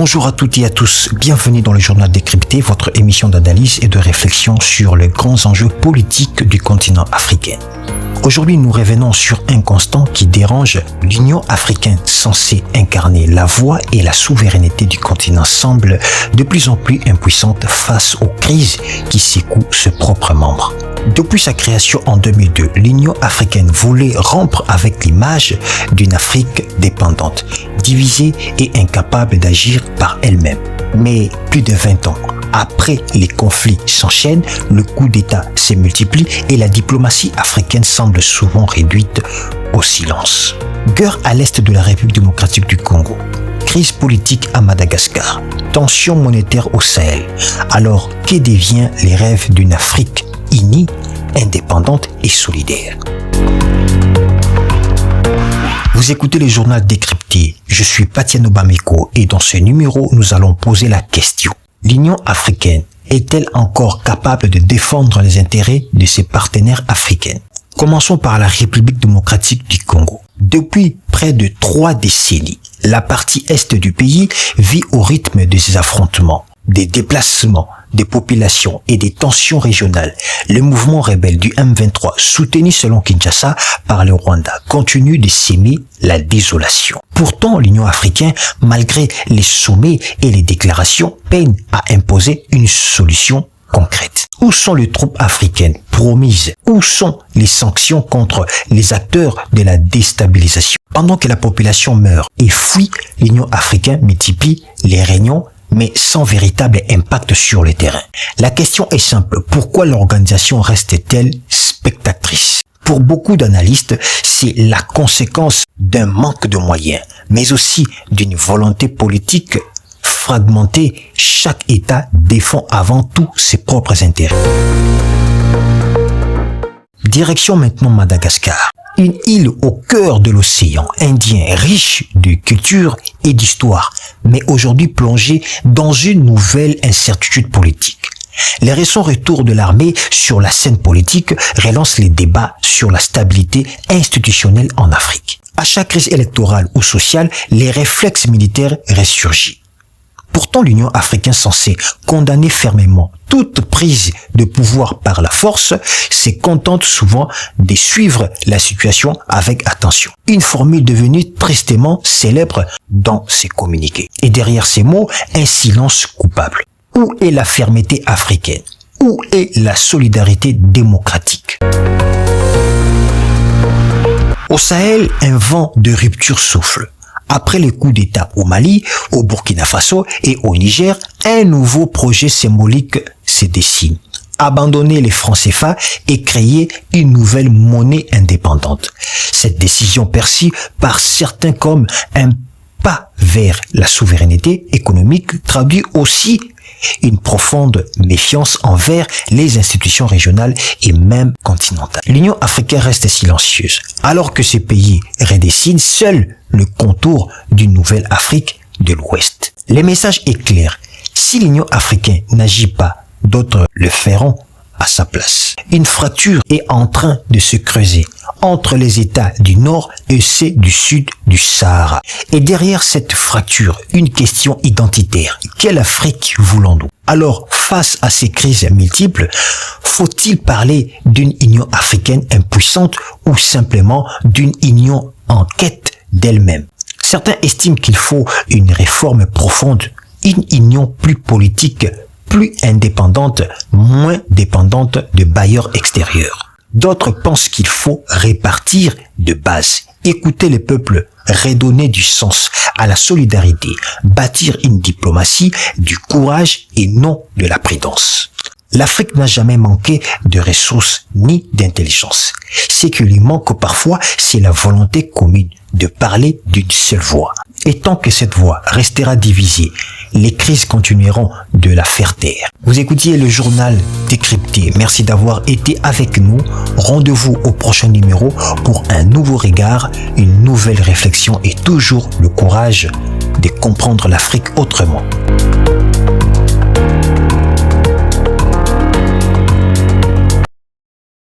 Bonjour à toutes et à tous, bienvenue dans le Journal Décrypté, votre émission d'analyse et de réflexion sur les grands enjeux politiques du continent africain. Aujourd'hui, nous revenons sur un constat qui dérange l'Union africaine censée incarner la voix et la souveraineté du continent semble de plus en plus impuissante face aux crises qui secouent ses propres membres. Depuis sa création en 2002, l'Union africaine voulait rompre avec l'image d'une Afrique dépendante, divisée et incapable d'agir par elle-même. Mais plus de 20 ans après, les conflits s'enchaînent, le coup d'État se multiplie et la diplomatie africaine semble souvent réduite au silence. Guerre à l'est de la République démocratique du Congo, crise politique à Madagascar, tension monétaire au Sahel. Alors, que devient les rêves d'une Afrique unie, indépendante et solidaire? Vous écoutez le journal Décrypté, je suis Patiano Bamiko et dans ce numéro, nous allons poser la question. L'Union africaine est-elle encore capable de défendre les intérêts de ses partenaires africains? Commençons par la République démocratique du Congo. Depuis près de 3 décennies, la partie est du pays vit au rythme de ces affrontements, des déplacements des populations et des tensions régionales. Le mouvement rebelle du M23, soutenu selon Kinshasa par le Rwanda, continue de s'aimer la désolation. Pourtant, l'Union africaine, malgré les sommets et les déclarations, peine à imposer une solution concrète. Où sont les troupes africaines promises? Où sont les sanctions contre les acteurs de la déstabilisation? Pendant que la population meurt et fuit, l'Union africaine multiplie les réunions mais sans véritable impact sur le terrain. La question est simple, pourquoi l'organisation reste-t-elle spectatrice? Pour beaucoup d'analystes, c'est la conséquence d'un manque de moyens, mais aussi d'une volonté politique fragmentée. Chaque État défend avant tout ses propres intérêts. Direction maintenant Madagascar. Une île au cœur de l'océan Indien, riche de culture et d'histoire, mais aujourd'hui plongée dans une nouvelle incertitude politique. Les récents retours de l'armée sur la scène politique relancent les débats sur la stabilité institutionnelle en Afrique. À chaque crise électorale ou sociale, les réflexes militaires ressurgissent. Pourtant, l'Union africaine censée condamner fermement toute prise de pouvoir par la force se contente souvent de suivre la situation avec attention. Une formule devenue tristement célèbre dans ses communiqués. Et derrière ces mots, un silence coupable. Où est la fermeté africaine? Où est la solidarité démocratique? Au Sahel, un vent de rupture souffle. Après les coups d'État au Mali, au Burkina Faso et au Niger, un nouveau projet symbolique se dessine. Abandonner les francs CFA et créer une nouvelle monnaie indépendante. Cette décision perçue par certains comme un pas vers la souveraineté économique traduit aussi une profonde méfiance envers les institutions régionales et même continentales. L'Union africaine reste silencieuse, alors que ces pays redessinent seuls le contour d'une nouvelle Afrique de l'Ouest. Le message est clair. Si l'Union africaine n'agit pas, d'autres le feront à sa place. Une fracture est en train de se creuser entre les États du Nord et ceux du Sud du Sahara. Et derrière cette fracture, une question identitaire. Quelle Afrique voulons-nous? Alors, face à ces crises multiples, faut-il parler d'une Union africaine impuissante ou simplement d'une Union en quête d'elle-même? Certains estiment qu'il faut une réforme profonde, une union plus politique, plus indépendante, moins dépendante de bailleurs extérieurs. D'autres pensent qu'il faut répartir de base, écouter les peuples, redonner du sens à la solidarité, bâtir une diplomatie du courage et non de la prudence. L'Afrique n'a jamais manqué de ressources ni d'intelligence. Ce qui lui manque parfois, c'est la volonté commune de parler d'une seule voix. Et tant que cette voix restera divisée, les crises continueront de la faire taire. Vous écoutiez le journal Décrypté. Merci d'avoir été avec nous. Rendez-vous au prochain numéro pour un nouveau regard, une nouvelle réflexion et toujours le courage de comprendre l'Afrique autrement.